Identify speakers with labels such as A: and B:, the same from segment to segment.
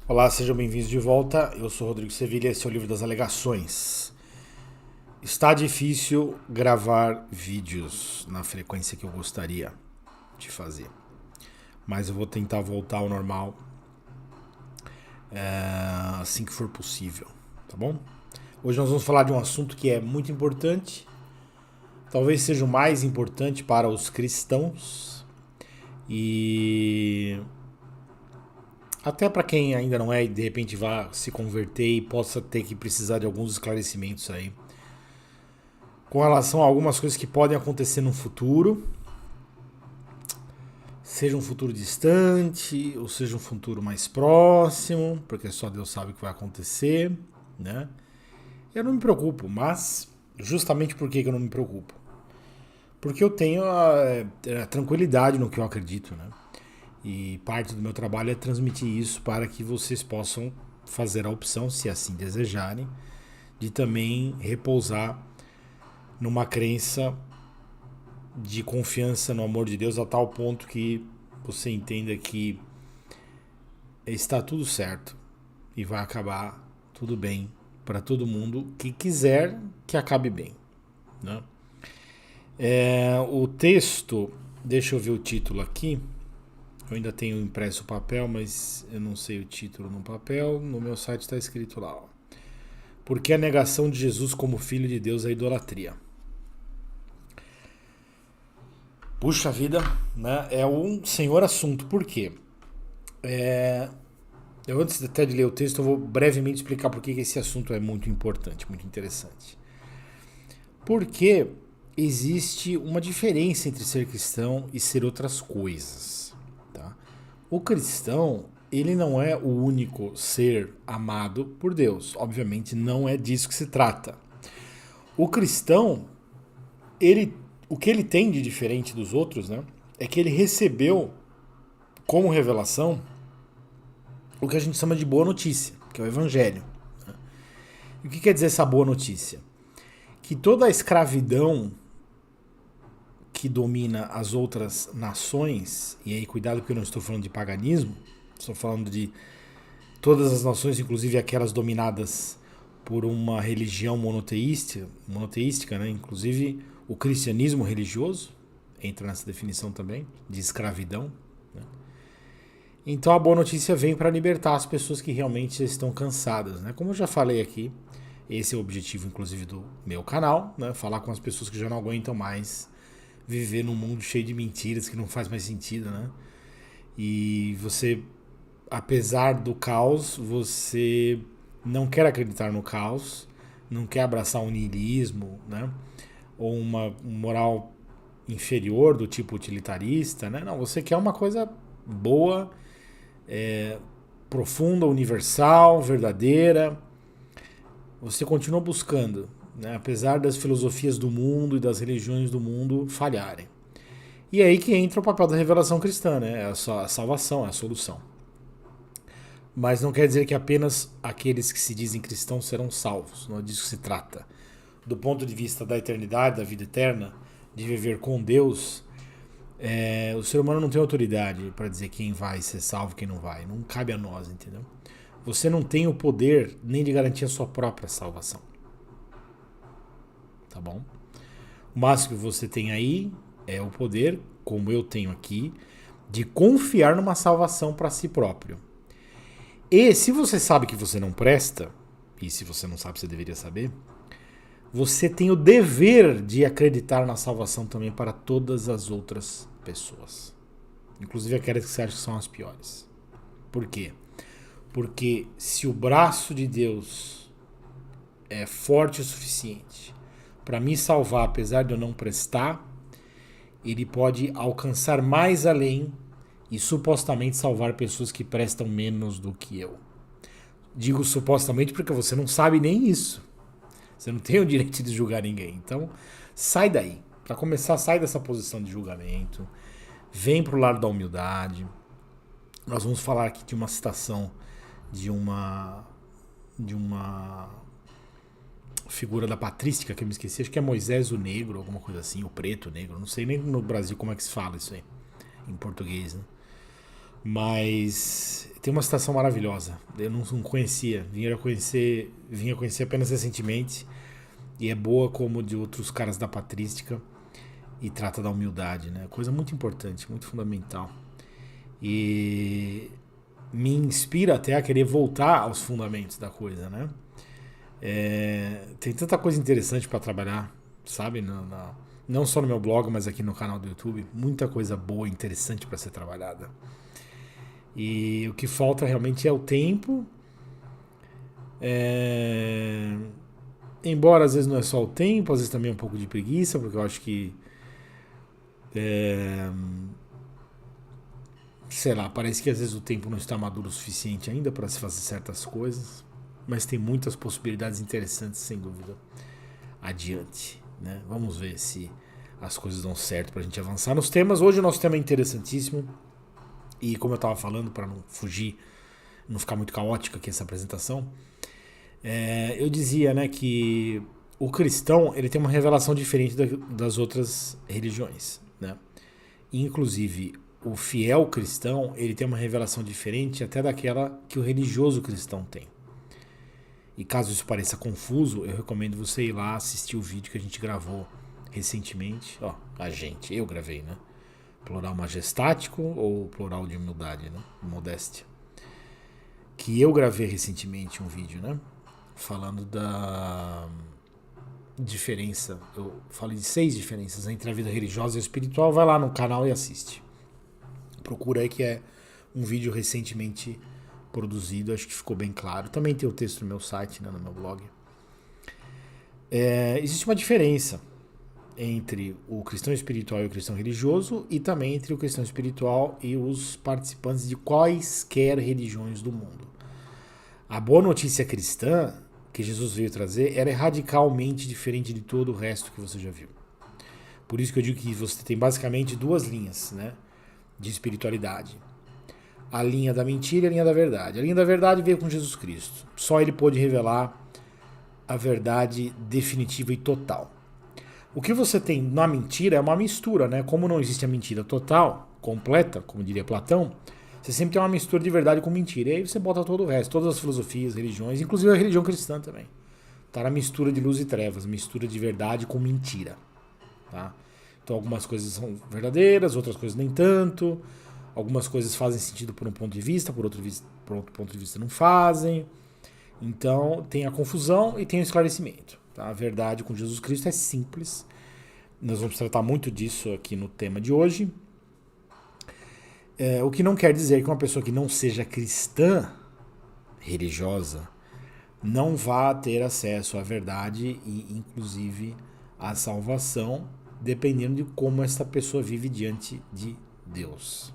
A: Olá, sejam bem-vindos de volta. Eu sou Rodrigo Sevilha e esse é o livro das alegações. Está difícil gravar vídeos na frequência que eu gostaria de fazer, mas eu vou tentar voltar ao normal assim que for possível, tá bom? Hoje nós vamos falar de um assunto que é muito importante, talvez seja o mais importante para os cristãos e até para quem ainda não é e de repente vá se converter e possa ter que precisar de alguns esclarecimentos aí com relação a algumas coisas que podem acontecer no futuro, seja um futuro distante ou seja um futuro mais próximo, porque só Deus sabe o que vai acontecer, né? Eu não me preocupo, mas justamente por que eu não me preocupo? Porque eu tenho a tranquilidade no que eu acredito, né? E parte do meu trabalho é transmitir isso para que vocês possam fazer a opção, se assim desejarem, de também repousar numa crença de confiança no amor de Deus a tal ponto que você entenda que está tudo certo e vai acabar tudo bem para todo mundo que quiser que acabe bem, né? O texto, deixa eu ver o título aqui. Eu ainda tenho impresso o papel, mas eu não sei o título no papel. No meu site está escrito lá, ó. Por que a negação de Jesus como Filho de Deus é idolatria? Puxa vida, né? É um senhor assunto. Por quê? Eu antes até de ler o texto, eu vou brevemente explicar por que esse assunto é muito importante, muito interessante. Porque existe uma diferença entre ser cristão e ser outras coisas. Tá? O cristão, ele não é o único ser amado por Deus. Obviamente, não é disso que se trata. O cristão, o que ele tem de diferente dos outros, né, é que ele recebeu como revelação o que a gente chama de boa notícia, que é o evangelho. E o que quer dizer essa boa notícia? Que toda a escravidão que domina as outras nações, e aí cuidado porque eu não estou falando de paganismo, estou falando de todas as nações, inclusive aquelas dominadas por uma religião monoteística, né? Inclusive o cristianismo religioso entra nessa definição também, de escravidão. Né? Então a boa notícia vem para libertar as pessoas que realmente estão cansadas. Né? Como eu já falei aqui, esse é o objetivo inclusive do meu canal, né? Falar com as pessoas que já não aguentam mais viver num mundo cheio de mentiras que não faz mais sentido, né? E você, apesar do caos, você não quer acreditar no caos, não quer abraçar um niilismo, né? Ou uma moral inferior do tipo utilitarista, né? Não, você quer uma coisa boa, profunda, universal, verdadeira. Você continua buscando, né? Apesar das filosofias do mundo e das religiões do mundo falharem. E é aí que entra o papel da revelação cristã, né? É a salvação, é a solução. Mas não quer dizer que apenas aqueles que se dizem cristãos serão salvos. Não é disso que se trata. Do ponto de vista da eternidade, da vida eterna, de viver com Deus, o ser humano não tem autoridade para dizer quem vai ser salvo e quem não vai. Não cabe a nós, entendeu? Você não tem o poder nem de garantir a sua própria salvação. Tá bom? O máximo que você tem aí é o poder, como eu tenho aqui, de confiar numa salvação para si próprio. E se você sabe que você não presta, e se você não sabe, você deveria saber, você tem o dever de acreditar na salvação também para todas as outras pessoas. Inclusive aquelas que você acha que são as piores. Por quê? Porque se o braço de Deus é forte o suficiente para me salvar, apesar de eu não prestar, ele pode alcançar mais além e supostamente salvar pessoas que prestam menos do que eu. Digo supostamente porque você não sabe nem isso. Você não tem o direito de julgar ninguém. Então, sai daí. Para começar, sai dessa posição de julgamento. Vem pro lado da humildade. Nós vamos falar aqui de uma citação de uma figura da patrística que eu me esqueci, acho que é Moisés o Negro, alguma coisa assim, o Preto, o Negro, não sei nem no Brasil como é que se fala isso aí, em português, né? Mas tem uma citação maravilhosa. Eu não conhecia, vinha conhecer apenas recentemente. E é boa como de outros caras da patrística. E trata da humildade, né? Coisa muito importante, muito fundamental. E me inspira até a querer voltar aos fundamentos da coisa, né? Tem tanta coisa interessante para trabalhar, sabe? Não só no meu blog, mas aqui no canal do YouTube. Muita coisa boa, interessante para ser trabalhada. E o que falta realmente é o tempo. Embora às vezes não é só o tempo, às vezes também é um pouco de preguiça, porque eu acho que sei lá, parece que às vezes o tempo não está maduro o suficiente ainda para se fazer certas coisas, mas tem muitas possibilidades interessantes, sem dúvida, adiante, né? Vamos ver se as coisas dão certo para a gente avançar nos temas. Hoje o nosso tema é interessantíssimo e, como eu estava falando, para não fugir, não ficar muito caótica aqui essa apresentação, eu dizia, né, que o cristão ele tem uma revelação diferente das outras religiões, né? Inclusive o fiel cristão ele tem uma revelação diferente até daquela que o religioso cristão tem. E caso isso pareça confuso, eu recomendo você ir lá assistir o vídeo que a gente gravou recentemente. Eu gravei, né? Plural majestático ou plural de humildade, né? Modéstia. Que eu gravei recentemente um vídeo, né? Falando da diferença. Eu falei de 6 diferenças entre a vida religiosa e a espiritual. Vai lá no canal e assiste. Procura aí que é um vídeo recentemente produzido, acho que ficou bem claro. Também tem o texto no meu site, né, no meu blog. Existe uma diferença entre o cristão espiritual e o cristão religioso e também entre o cristão espiritual e os participantes de quaisquer religiões do mundo. A boa notícia cristã que Jesus veio trazer era radicalmente diferente de todo o resto que você já viu. Por isso que eu digo que você tem basicamente 2 linhas, né, de espiritualidade. A linha da mentira e a linha da verdade. A linha da verdade veio com Jesus Cristo. Só ele pôde revelar a verdade definitiva e total. O que você tem na mentira é uma mistura, né? Como não existe a mentira total, completa, como diria Platão, você sempre tem uma mistura de verdade com mentira. E aí você bota todo o resto, todas as filosofias, religiões, inclusive a religião cristã também. Tá na mistura de luz e trevas, mistura de verdade com mentira. Tá? Então algumas coisas são verdadeiras, outras coisas nem tanto. Algumas coisas fazem sentido por um ponto de vista, por outro ponto de vista não fazem. Então tem a confusão e tem o esclarecimento. Tá? A verdade com Jesus Cristo é simples. Nós vamos tratar muito disso aqui no tema de hoje. O que não quer dizer que uma pessoa que não seja cristã, religiosa, não vá ter acesso à verdade e inclusive à salvação, dependendo de como essa pessoa vive diante de Deus,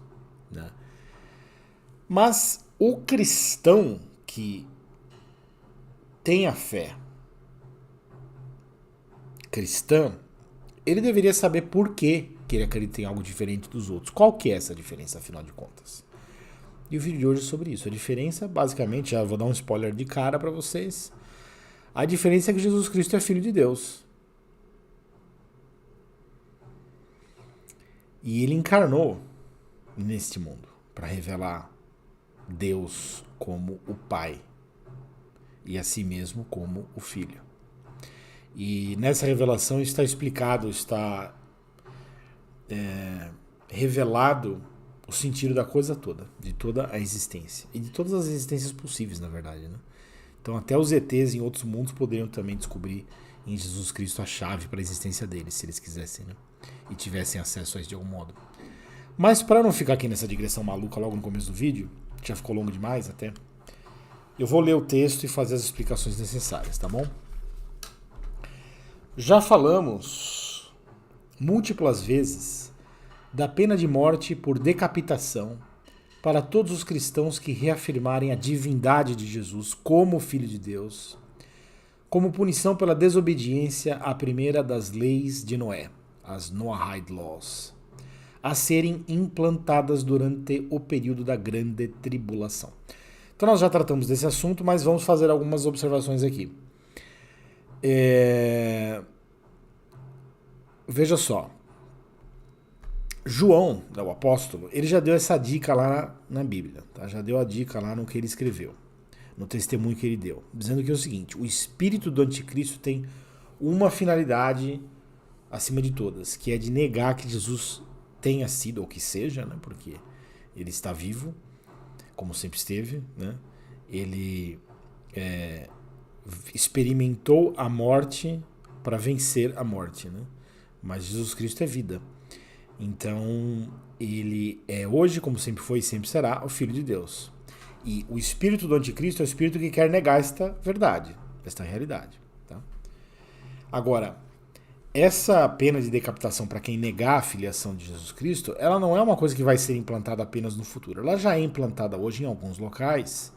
A: né? Mas o cristão que tem a fé cristã, ele deveria saber por que ele acredita em algo diferente dos outros. Qual que é essa diferença, afinal de contas? E o vídeo de hoje é sobre isso. A diferença, basicamente, já vou dar um spoiler de cara para vocês. A diferença é que Jesus Cristo é Filho de Deus. E ele encarnou neste mundo para revelar Deus como o Pai e a si mesmo como o Filho. E nessa revelação está explicado, está revelado o sentido da coisa toda, de toda a existência. E de todas as existências possíveis, na verdade, né? Então até os ETs em outros mundos poderiam também descobrir em Jesus Cristo a chave para a existência deles, se eles quisessem, né? E tivessem acesso a isso de algum modo. Mas para não ficar aqui nessa digressão maluca logo no começo do vídeo, já ficou longo demais até, eu vou ler o texto e fazer as explicações necessárias, tá bom? Já falamos múltiplas vezes da pena de morte por decapitação para todos os cristãos que reafirmarem a divindade de Jesus como Filho de Deus, como punição pela desobediência à primeira das leis de Noé, as Noahide Laws, a serem implantadas durante o período da Grande Tribulação. Então nós já tratamos desse assunto, mas vamos fazer algumas observações aqui. Veja só. João, o apóstolo, ele já deu essa dica lá na Bíblia, tá? Já deu a dica lá no que ele escreveu, no testemunho que ele deu, dizendo que é o seguinte: o espírito do anticristo tem uma finalidade acima de todas, que é de negar que Jesus tenha sido, ou que seja, né? Porque ele está vivo, como sempre esteve, né? Ele experimentou a morte para vencer a morte, né? Mas Jesus Cristo é vida. Então, ele é hoje, como sempre foi e sempre será, o Filho de Deus. E o espírito do anticristo é o espírito que quer negar esta verdade, esta realidade. Tá? Agora, essa pena de decapitação para quem negar a filiação de Jesus Cristo, ela não é uma coisa que vai ser implantada apenas no futuro. Ela já é implantada hoje em alguns locais,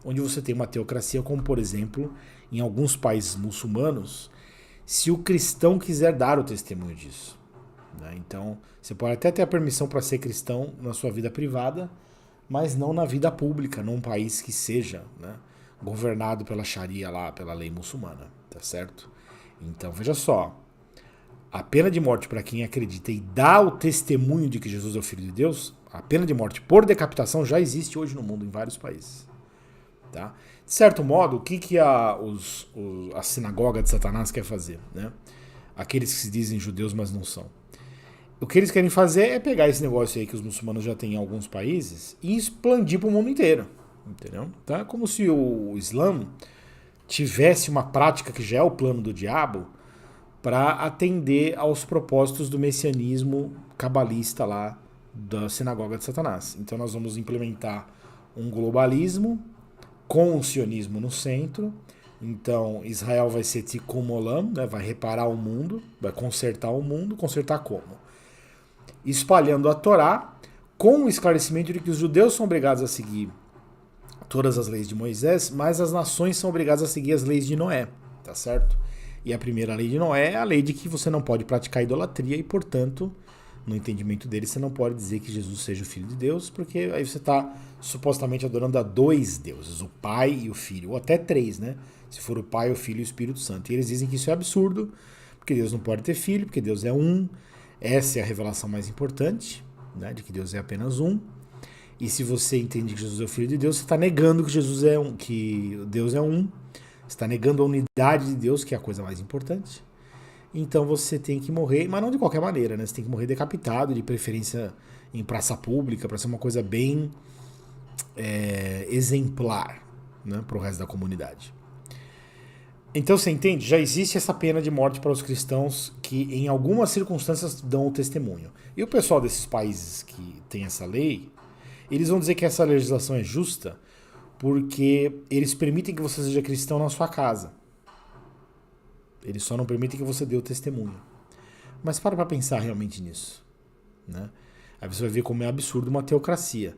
A: onde você tem uma teocracia, como por exemplo, em alguns países muçulmanos, se o cristão quiser dar o testemunho disso. Né? Então, você pode até ter a permissão para ser cristão na sua vida privada, mas não na vida pública, num país que seja, né, governado pela Sharia lá, pela lei muçulmana, tá certo? Então, veja só, a pena de morte para quem acredita e dá o testemunho de que Jesus é o Filho de Deus, a pena de morte por decapitação já existe hoje no mundo, em vários países. Tá? De certo modo, o que a sinagoga de Satanás quer fazer? Né? Aqueles que se dizem judeus, mas não são. O que eles querem fazer é pegar esse negócio aí que os muçulmanos já têm em alguns países e expandir para o mundo inteiro. Entendeu? Tá? Como se o Islã tivesse uma prática que já é o plano do diabo para atender aos propósitos do messianismo cabalista lá da sinagoga de Satanás. Então nós vamos implementar um globalismo com o sionismo no centro. Então Israel vai ser Tikkun Olam, né? Vai reparar o mundo, vai consertar o mundo. Consertar como? Espalhando a Torá com o esclarecimento de que os judeus são obrigados a seguir todas as leis de Moisés, mas as nações são obrigadas a seguir as leis de Noé, tá certo? E a primeira lei de Noé é a lei de que você não pode praticar idolatria e, portanto, no entendimento dele, você não pode dizer que Jesus seja o Filho de Deus, porque aí você está supostamente adorando a dois deuses, o Pai e o Filho, ou até três, né? Se for o Pai, o Filho e o Espírito Santo. E eles dizem que isso é absurdo, porque Deus não pode ter filho, porque Deus é um. Essa é a revelação mais importante, né? De que Deus é apenas um. E se você entende que Jesus é o Filho de Deus, você está negando que Jesus é um, que Deus é um. Você está negando a unidade de Deus, que é a coisa mais importante. Então você tem que morrer, mas não de qualquer maneira, né? Você tem que morrer decapitado, de preferência em praça pública, para ser uma coisa bem exemplar, né, para o resto da comunidade. Então você entende? Já existe essa pena de morte para os cristãos que em algumas circunstâncias dão o testemunho. E o pessoal desses países que tem essa lei, eles vão dizer que essa legislação é justa porque eles permitem que você seja cristão na sua casa. Eles só não permitem que você dê o testemunho. Mas para pensar realmente nisso. Né? Aí você vai ver como é absurdo uma teocracia.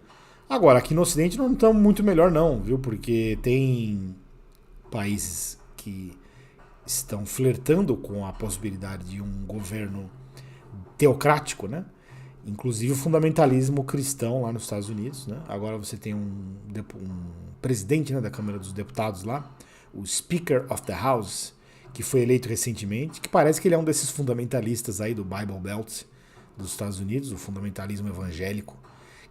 A: Agora, aqui no Ocidente não estamos muito melhor não, viu? Porque tem países que estão flertando com a possibilidade de um governo teocrático, né? Inclusive o fundamentalismo cristão lá nos Estados Unidos, né? Agora você tem um presidente, né, da Câmara dos Deputados lá, o Speaker of the House, que foi eleito recentemente, que parece que ele é um desses fundamentalistas aí do Bible Belt dos Estados Unidos, o fundamentalismo evangélico,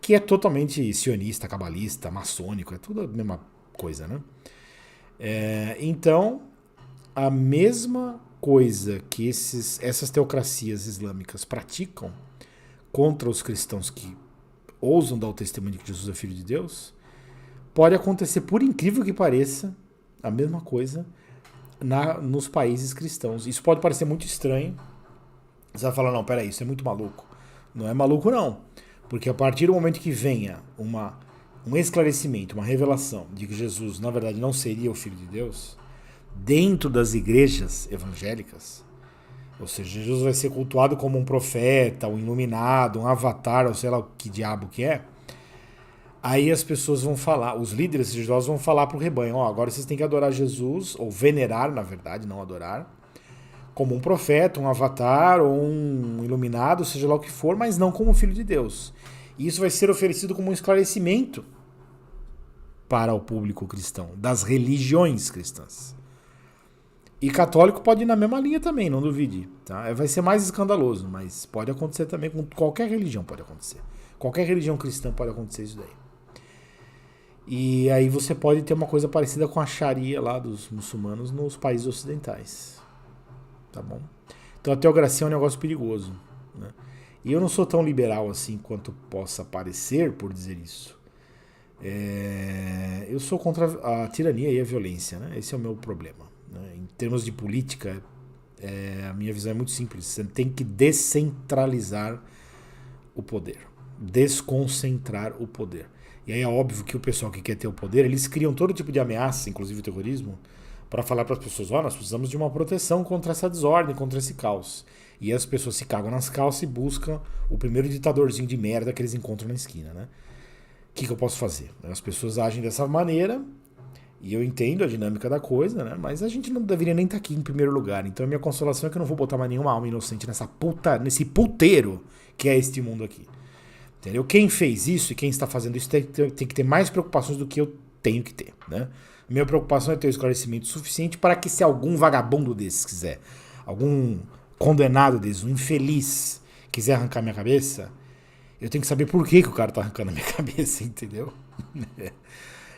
A: que é totalmente sionista, cabalista, maçônico, é tudo a mesma coisa, né? Então, a mesma coisa que essas teocracias islâmicas praticam contra os cristãos que ousam dar o testemunho de que Jesus é Filho de Deus, pode acontecer, por incrível que pareça, a mesma coisa nos países cristãos. Isso pode parecer muito estranho. Você vai falar, não, peraí, isso é muito maluco. Não é maluco não, porque a partir do momento que venha um esclarecimento, uma revelação de que Jesus, na verdade, não seria o Filho de Deus, dentro das igrejas evangélicas, ou seja, Jesus vai ser cultuado como um profeta, um iluminado, um avatar, ou sei lá o que diabo que é, aí as pessoas vão falar, os líderes religiosos vão falar para o rebanho, agora vocês têm que adorar Jesus, ou venerar, na verdade, não adorar, como um profeta, um avatar, ou um iluminado, seja lá o que for, mas não como Filho de Deus. E isso vai ser oferecido como um esclarecimento para o público cristão, das religiões cristãs. E católico pode ir na mesma linha também, não duvide. Tá? Vai ser mais escandaloso, mas pode acontecer também com qualquer religião, pode acontecer. Qualquer religião cristã pode acontecer isso daí. E aí você pode ter uma coisa parecida com a Sharia lá dos muçulmanos nos países ocidentais. Tá bom? Então a teocracia é um negócio perigoso. Né? E eu não sou tão liberal assim quanto possa parecer por dizer isso. Eu sou contra a tirania e a violência. Né? Esse é o meu problema. Né? Em termos de política, a minha visão é muito simples. Você tem que descentralizar o poder. Desconcentrar o poder. E aí é óbvio que o pessoal que quer ter o poder, eles criam todo tipo de ameaça, inclusive o terrorismo, para falar para as pessoas, nós precisamos de uma proteção contra essa desordem, contra esse caos. E as pessoas se cagam nas calças e buscam o primeiro ditadorzinho de merda que eles encontram na esquina, né? O que eu posso fazer? As pessoas agem dessa maneira, e eu entendo a dinâmica da coisa, né? Mas a gente não deveria nem estar aqui em primeiro lugar. Então a minha consolação é que eu não vou botar mais nenhuma alma inocente nesse puteiro que é este mundo aqui. Entendeu? Quem fez isso e quem está fazendo isso tem que ter mais preocupações do que eu tenho que ter. Né? Minha preocupação é ter o esclarecimento suficiente para que, se algum vagabundo desses quiser, algum condenado desses, um infeliz, quiser arrancar minha cabeça, eu tenho que saber por que o cara está arrancando a minha cabeça, entendeu?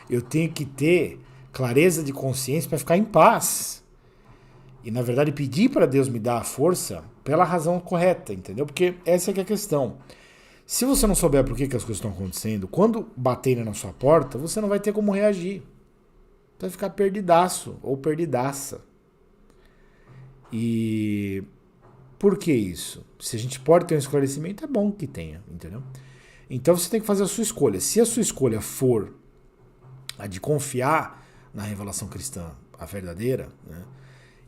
A: Eu tenho que ter clareza de consciência para ficar em paz. E, na verdade, pedir para Deus me dar a força pela razão correta, entendeu? Porque essa é que é a questão. Se você não souber por que as coisas estão acontecendo, quando baterem na sua porta, você não vai ter como reagir. Você vai ficar perdidaço ou perdidaça. E por que isso? Se a gente pode ter um esclarecimento, é bom que tenha, entendeu? Então você tem que fazer a sua escolha. Se a sua escolha for a de confiar na revelação cristã, a verdadeira, né?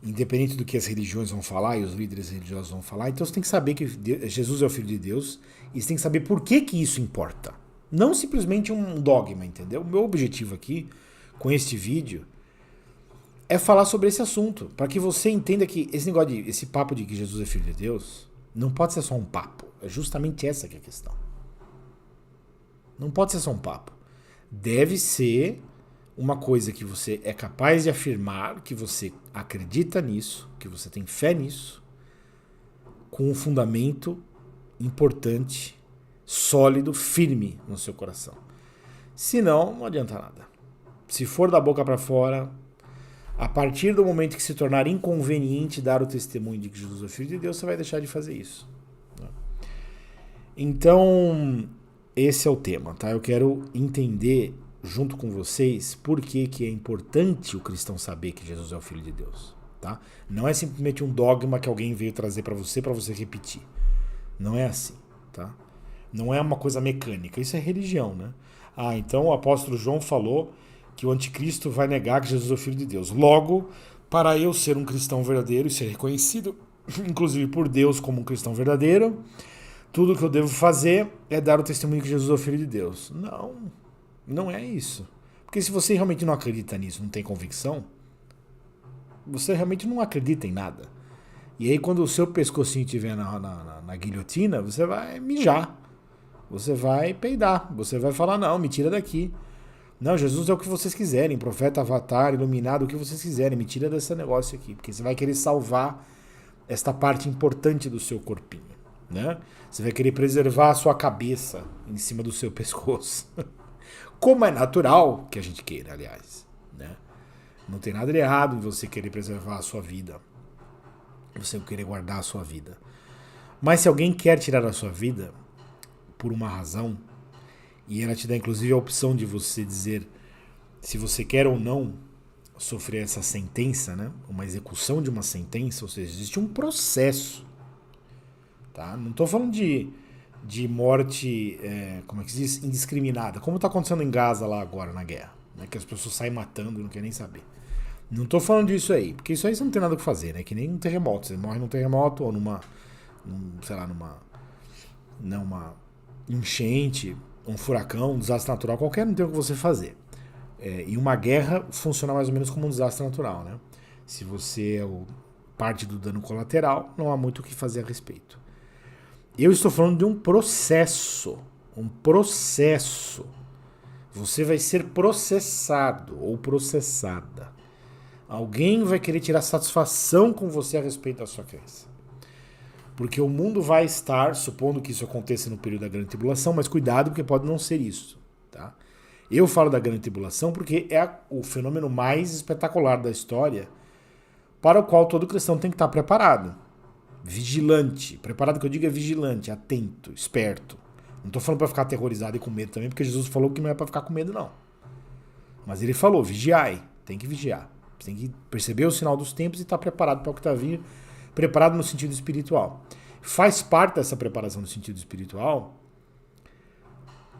A: Independente do que as religiões vão falar e os líderes religiosos vão falar, então você tem que saber que Jesus é o Filho de Deus e você tem que saber por que isso importa. Não simplesmente um dogma, entendeu? O meu objetivo aqui, com este vídeo, é falar sobre esse assunto, para que você entenda que esse papo de que Jesus é Filho de Deus não pode ser só um papo. É justamente essa que é a questão. Não pode ser só um papo. Deve ser uma coisa que você é capaz de afirmar, que você acredita nisso, que você tem fé nisso, com um fundamento importante, sólido, firme no seu coração. Senão, não adianta nada. Se for da boca para fora, a partir do momento que se tornar inconveniente dar o testemunho de que Jesus é Filho de Deus, você vai deixar de fazer isso. Então, esse é o tema, tá? Eu quero entender junto com vocês por que é importante o cristão saber que Jesus é o Filho de Deus, tá? Não é simplesmente um dogma que alguém veio trazer para você repetir. Não é assim, tá? Não é uma coisa mecânica, isso é religião, né? Então o apóstolo João falou que o anticristo vai negar que Jesus é o Filho de Deus. Logo, para eu ser um cristão verdadeiro e ser reconhecido, inclusive por Deus como um cristão verdadeiro, tudo que eu devo fazer é dar o testemunho que Jesus é o Filho de Deus. Não é isso. Porque se você realmente não acredita nisso, não tem convicção, você realmente não acredita em nada. E aí quando o seu pescocinho estiver na guilhotina, você vai mijar. Você vai peidar. Você vai falar, não, me tira daqui. Não, Jesus é o que vocês quiserem. Profeta, avatar, iluminado, o que vocês quiserem. Me tira desse negócio aqui. Porque você vai querer salvar esta parte importante do seu corpinho. Né? Você vai querer preservar a sua cabeça em cima do seu pescoço. Como é natural que a gente queira, aliás. Né? Não tem nada de errado em você querer preservar a sua vida. Você querer guardar a sua vida. Mas se alguém quer tirar a sua vida por uma razão, e ela te dá inclusive a opção de você dizer se você quer ou não sofrer essa sentença, né? Uma execução de uma sentença, ou seja, existe um processo. Tá? Não estou falando de morte, como é que se diz? Indiscriminada, como está acontecendo em Gaza lá agora na guerra, né? Que as pessoas saem matando e não querem nem saber. Não estou falando disso aí, porque isso aí você não tem nada o que fazer, né? Que nem um terremoto, você morre num terremoto ou numa enchente, um furacão, um desastre natural, qualquer não tem o que você fazer. E uma guerra funciona mais ou menos como um desastre natural, né? Se você é parte do dano colateral, não há muito o que fazer a respeito. Eu estou falando de um processo. Um processo. Você vai ser processado ou processada. Alguém vai querer tirar satisfação com você a respeito da sua crença. Porque o mundo vai estar, supondo que isso aconteça no período da grande tribulação, mas cuidado porque pode não ser isso. Tá? Eu falo da grande tribulação porque é o fenômeno mais espetacular da história para o qual todo cristão tem que estar preparado. Vigilante. Preparado que eu digo é vigilante, atento, esperto. Não estou falando para ficar aterrorizado e com medo também, porque Jesus falou que não é para ficar com medo, não. Mas ele falou, vigiai. Tem que vigiar. Você tem que perceber o sinal dos tempos e estar preparado para o que está vindo. Preparado no sentido espiritual. Faz parte dessa preparação no sentido espiritual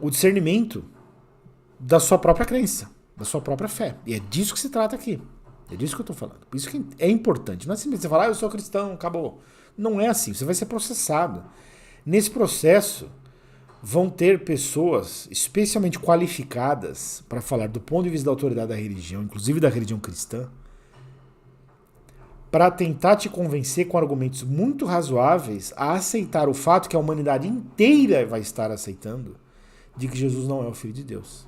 A: o discernimento da sua própria crença, da sua própria fé. E é disso que se trata aqui. É disso que eu estou falando. Por isso que é importante. Não é simplesmente você falar, eu sou cristão, acabou. Não é assim. Você vai ser processado. Nesse processo, vão ter pessoas especialmente qualificadas para falar do ponto de vista da autoridade da religião, inclusive da religião cristã, para tentar te convencer com argumentos muito razoáveis a aceitar o fato que a humanidade inteira vai estar aceitando de que Jesus não é o Filho de Deus.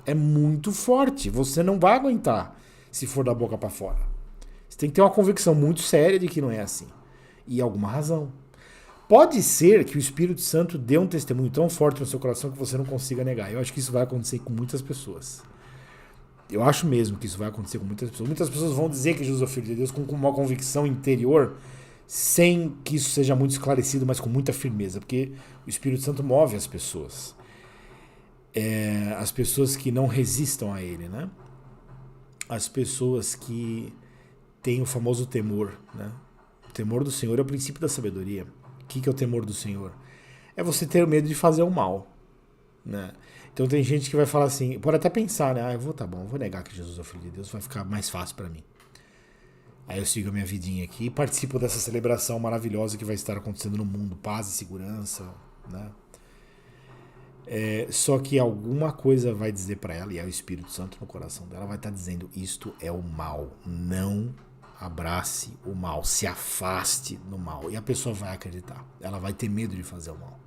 A: É muito forte. Você não vai aguentar se for da boca para fora. Você tem que ter uma convicção muito séria de que não é assim. E alguma razão. Pode ser que o Espírito Santo dê um testemunho tão forte no seu coração que você não consiga negar. Eu acho que isso vai acontecer com muitas pessoas. Eu acho mesmo que isso vai acontecer com muitas pessoas. Muitas pessoas vão dizer que Jesus é o Filho de Deus com uma convicção interior, sem que isso seja muito esclarecido, mas com muita firmeza, porque o Espírito Santo move as pessoas. As pessoas que não resistam a ele, né? As pessoas que têm o famoso temor, né? O temor do Senhor é o princípio da sabedoria. O que é o temor do Senhor? É você ter medo de fazer o mal, né? Então tem gente que vai falar assim, pode até pensar, né? Eu vou negar que Jesus é o Filho de Deus, vai ficar mais fácil para mim. Aí eu sigo a minha vidinha aqui e participo dessa celebração maravilhosa que vai estar acontecendo no mundo, paz e segurança, né? Só que alguma coisa vai dizer para ela, e é o Espírito Santo no coração dela, vai estar dizendo, isto é o mal, não abrace o mal, se afaste do mal. E a pessoa vai acreditar, ela vai ter medo de fazer o mal.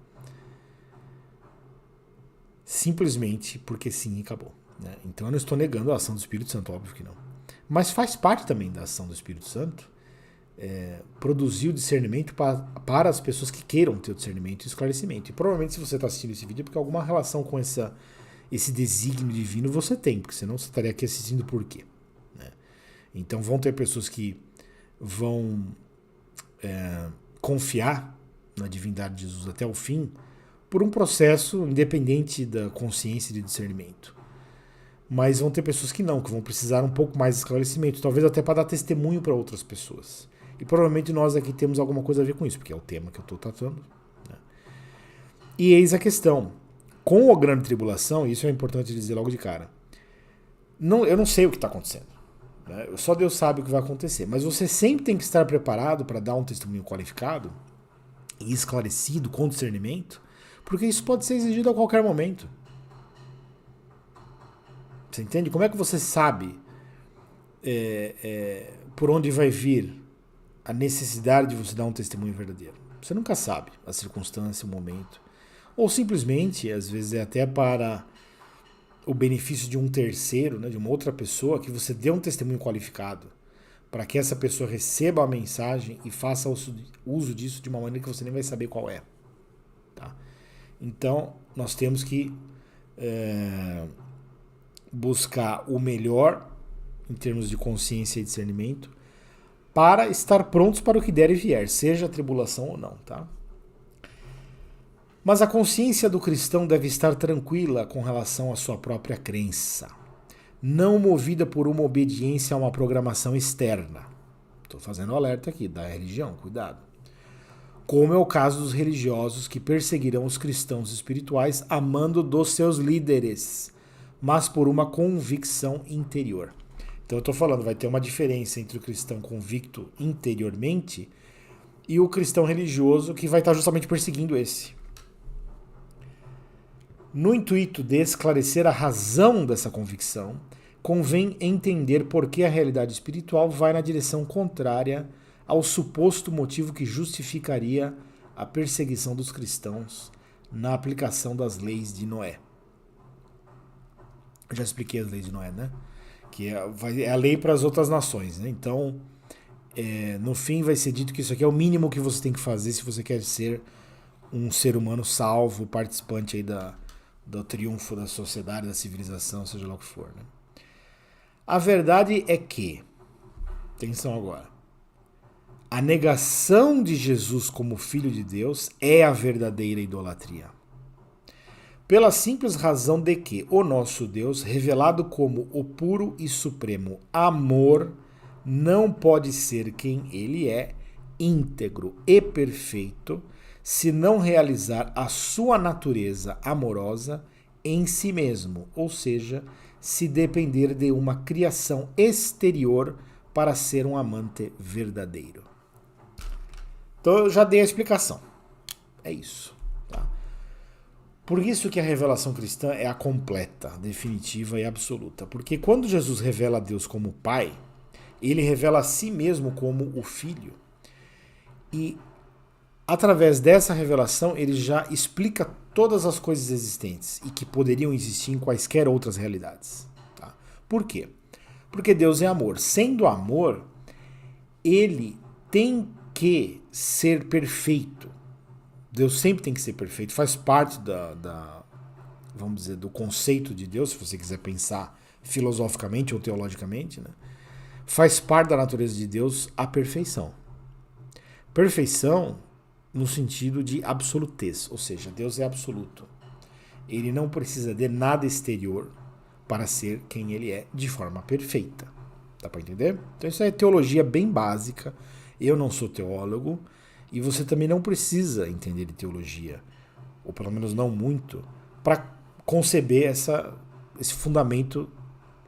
A: Simplesmente porque sim e acabou, né? Então eu não estou negando a ação do Espírito Santo, óbvio que não. Mas faz parte também da ação do Espírito Santo produzir o discernimento para as pessoas que queiram ter o discernimento e o esclarecimento. E provavelmente se você está assistindo esse vídeo é porque alguma relação com esse desígnio divino você tem, porque senão você estaria aqui assistindo por quê? Né? Então vão ter pessoas que vão confiar na divindade de Jesus até o fim por um processo independente da consciência e de discernimento. Mas vão ter pessoas que não, que vão precisar um pouco mais de esclarecimento, talvez até para dar testemunho para outras pessoas. E provavelmente nós aqui temos alguma coisa a ver com isso, porque é o tema que eu estou tratando. Né? E eis a questão. Com a grande tribulação, isso é importante dizer logo de cara, eu não sei o que está acontecendo. Né? Só Deus sabe o que vai acontecer. Mas você sempre tem que estar preparado para dar um testemunho qualificado e esclarecido, com discernimento, porque isso pode ser exigido a qualquer momento. Você entende? Como é que você sabe por onde vai vir a necessidade de você dar um testemunho verdadeiro? Você nunca sabe a circunstância, o momento. Ou simplesmente, às vezes é até para o benefício de um terceiro, né, de uma outra pessoa, que você dê um testemunho qualificado, para que essa pessoa receba a mensagem e faça uso disso de uma maneira que você nem vai saber qual é. Tá? Então, nós temos que buscar o melhor em termos de consciência e discernimento para estar prontos para o que der e vier, seja a tribulação ou não, tá? Mas a consciência do cristão deve estar tranquila com relação à sua própria crença, não movida por uma obediência a uma programação externa. Estou fazendo alerta aqui da religião, cuidado. Como é o caso dos religiosos que perseguirão os cristãos espirituais amando dos seus líderes, mas por uma convicção interior. Então eu estou falando, vai ter uma diferença entre o cristão convicto interiormente e o cristão religioso que vai estar justamente perseguindo esse. No intuito de esclarecer a razão dessa convicção, convém entender por que a realidade espiritual vai na direção contrária ao suposto motivo que justificaria a perseguição dos cristãos na aplicação das leis de Noé. Eu já expliquei as leis de Noé, né? que é a lei para as outras nações, né? Então, no fim vai ser dito que isso aqui é o mínimo que você tem que fazer se você quer ser um ser humano salvo, participante aí do triunfo da sociedade, da civilização, seja lá o que for, né? A verdade é que, atenção agora, a negação de Jesus como Filho de Deus é a verdadeira idolatria. Pela simples razão de que o nosso Deus, revelado como o puro e supremo amor, não pode ser quem ele é, íntegro e perfeito, se não realizar a sua natureza amorosa em si mesmo, ou seja, se depender de uma criação exterior para ser um amante verdadeiro. Então eu já dei a explicação. É isso. Tá? Por isso que a revelação cristã é a completa, definitiva e absoluta. Porque quando Jesus revela a Deus como Pai, ele revela a si mesmo como o Filho. E através dessa revelação, ele já explica todas as coisas existentes e que poderiam existir em quaisquer outras realidades. Tá? Por quê? Porque Deus é amor. Sendo amor, ele tem que ser perfeito. Deus sempre tem que ser perfeito. Faz parte vamos dizer, do conceito de Deus, se você quiser pensar filosoficamente ou teologicamente, né? Faz parte da natureza de Deus a perfeição. Perfeição no sentido de absolutez, ou seja, Deus é absoluto. Ele não precisa de nada exterior para ser quem ele é de forma perfeita. Dá para entender? Então isso é teologia bem básica. Eu não sou teólogo e você também não precisa entender de teologia, ou pelo menos não muito, para conceber esse fundamento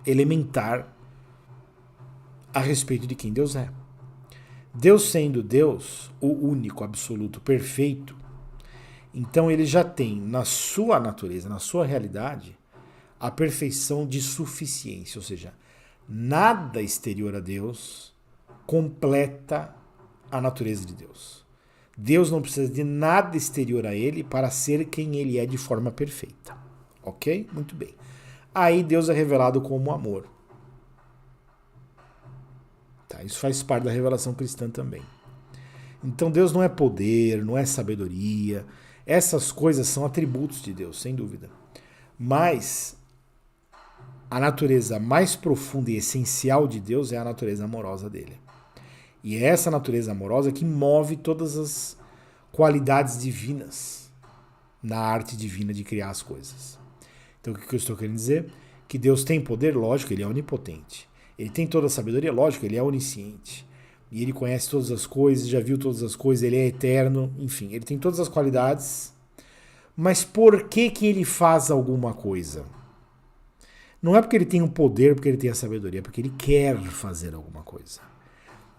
A: elementar a respeito de quem Deus é. Deus sendo Deus, o único, absoluto, perfeito, então ele já tem na sua natureza, na sua realidade, a perfeição de suficiência, ou seja, nada exterior a Deus completa a natureza de Deus. Deus não precisa de nada exterior a ele para ser quem ele é de forma perfeita. Ok? Muito bem. Aí Deus é revelado como amor. Tá? Isso faz parte da revelação cristã também. Então Deus não é poder, não é sabedoria. Essas coisas são atributos de Deus, sem dúvida. Mas a natureza mais profunda e essencial de Deus é a natureza amorosa dele. E é essa natureza amorosa que move todas as qualidades divinas na arte divina de criar as coisas. Então o que eu estou querendo dizer? Que Deus tem poder, lógico, ele é onipotente. Ele tem toda a sabedoria, lógico, ele é onisciente. E ele conhece todas as coisas, já viu todas as coisas, ele é eterno, enfim, ele tem todas as qualidades. Mas por que ele faz alguma coisa? Não é porque ele tem o poder, porque ele tem a sabedoria, é porque ele quer fazer alguma coisa.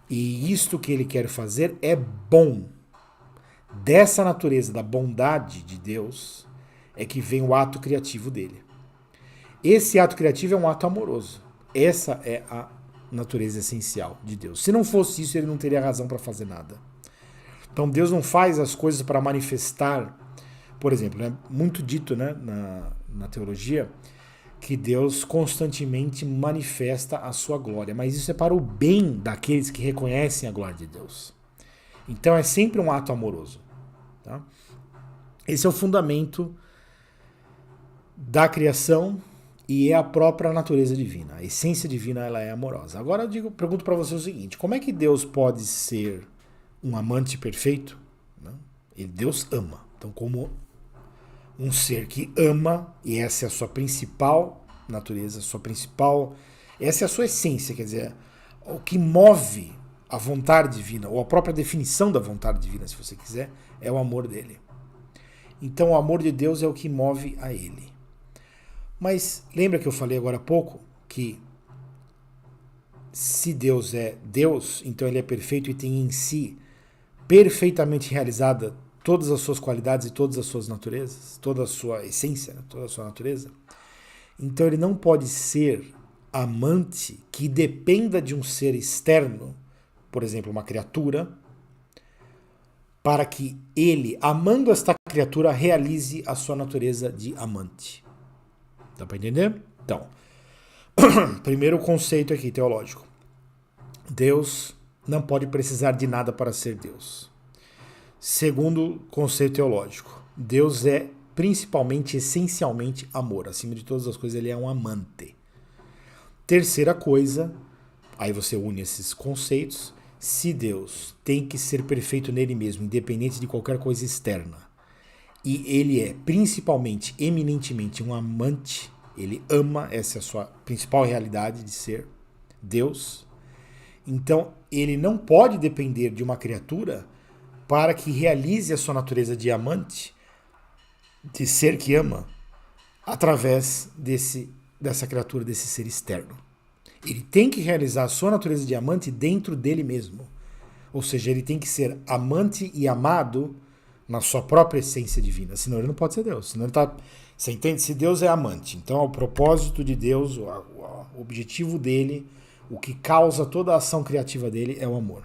A: E isto que ele quer fazer é bom. Dessa natureza, da bondade de Deus, é que vem o ato criativo dele. Esse ato criativo é um ato amoroso. Essa é a natureza essencial de Deus. Se não fosse isso, ele não teria razão para fazer nada. Então Deus não faz as coisas para manifestar. Por exemplo, é muito dito, né, na teologia, que Deus constantemente manifesta a sua glória. Mas isso é para o bem daqueles que reconhecem a glória de Deus. Então é sempre um ato amoroso. Tá? Esse é o fundamento da criação e é a própria natureza divina. A essência divina, ela é amorosa. Agora eu pergunto para você o seguinte: como é que Deus pode ser um amante perfeito? Deus ama. Então, como um ser que ama, e essa é a sua principal natureza, essa é a sua essência, quer dizer, o que move a vontade divina, ou a própria definição da vontade divina, se você quiser, é o amor dele. Então o amor de Deus é o que move a ele. Mas lembra que eu falei agora há pouco que se Deus é Deus, então ele é perfeito e tem em si perfeitamente realizada todas as suas qualidades e todas as suas naturezas, toda a sua essência, toda a sua natureza. Então ele não pode ser amante que dependa de um ser externo, por exemplo, uma criatura, para que ele, amando esta criatura, realize a sua natureza de amante. Dá para entender? Então, Primeiro conceito aqui teológico. Deus não pode precisar de nada para ser Deus. Segundo conceito teológico. Deus é principalmente, essencialmente, amor. Acima de todas as coisas, ele é um amante. Terceira coisa, aí você une esses conceitos. Se Deus tem que ser perfeito nele mesmo, independente de qualquer coisa externa, e ele é principalmente, eminentemente um amante, ele ama, essa é a sua principal realidade de ser Deus, então ele não pode depender de uma criatura para que realize a sua natureza de amante, de ser que ama, através dessa criatura, desse ser externo. Ele tem que realizar a sua natureza de amante dentro dele mesmo. Ou seja, ele tem que ser amante e amado na sua própria essência divina. Senão ele não pode ser Deus. Senão ele tá... Você entende? Se Deus é amante, então o propósito de Deus, o objetivo dele, o que causa toda a ação criativa dele é o amor.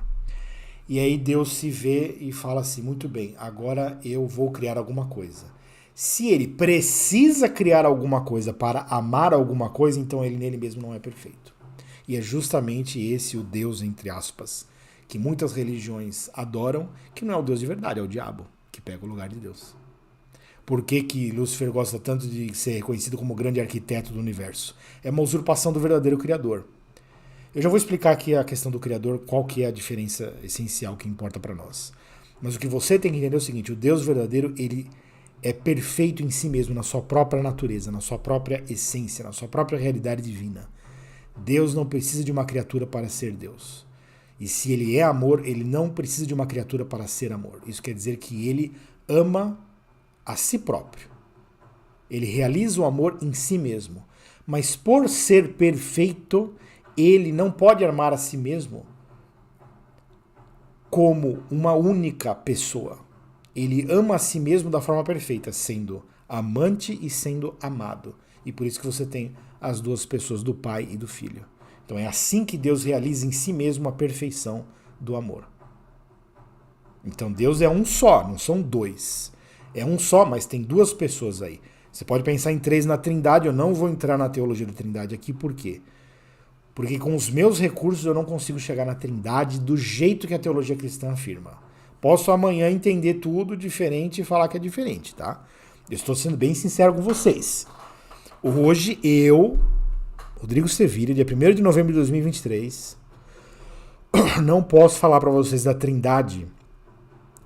A: E aí Deus se vê e fala assim, muito bem, agora eu vou criar alguma coisa. Se ele precisa criar alguma coisa para amar alguma coisa, então ele nele mesmo não é perfeito. E é justamente esse o Deus, entre aspas, que muitas religiões adoram, que não é o Deus de verdade, é o diabo, que pega o lugar de Deus. Por que que Lúcifer gosta tanto de ser reconhecido como o grande arquiteto do universo? É uma usurpação do verdadeiro Criador. Eu já vou explicar aqui a questão do Criador, qual que é a diferença essencial que importa para nós. Mas o que você tem que entender é o seguinte, o Deus verdadeiro, ele é perfeito em si mesmo, na sua própria natureza, na sua própria essência, na sua própria realidade divina. Deus não precisa de uma criatura para ser Deus. E se ele é amor, ele não precisa de uma criatura para ser amor. Isso quer dizer que ele ama a si próprio. Ele realiza o amor em si mesmo. Mas por ser perfeito, ele não pode amar a si mesmo como uma única pessoa. Ele ama a si mesmo da forma perfeita, sendo amante e sendo amado. E por isso que você tem as duas pessoas, do Pai e do Filho. Então é assim que Deus realiza em si mesmo a perfeição do amor. Então Deus é um só, não são dois. É um só, mas tem duas pessoas aí. Você pode pensar em três na Trindade, eu não vou entrar na teologia da Trindade aqui, por quê? Porque com os meus recursos eu não consigo chegar na Trindade do jeito que a teologia cristã afirma. Posso amanhã entender tudo diferente e falar que é diferente, tá? Eu estou sendo bem sincero com vocês. Hoje eu, Rodrigo Sevilha, dia 1º de novembro de 2023, não posso falar para vocês da Trindade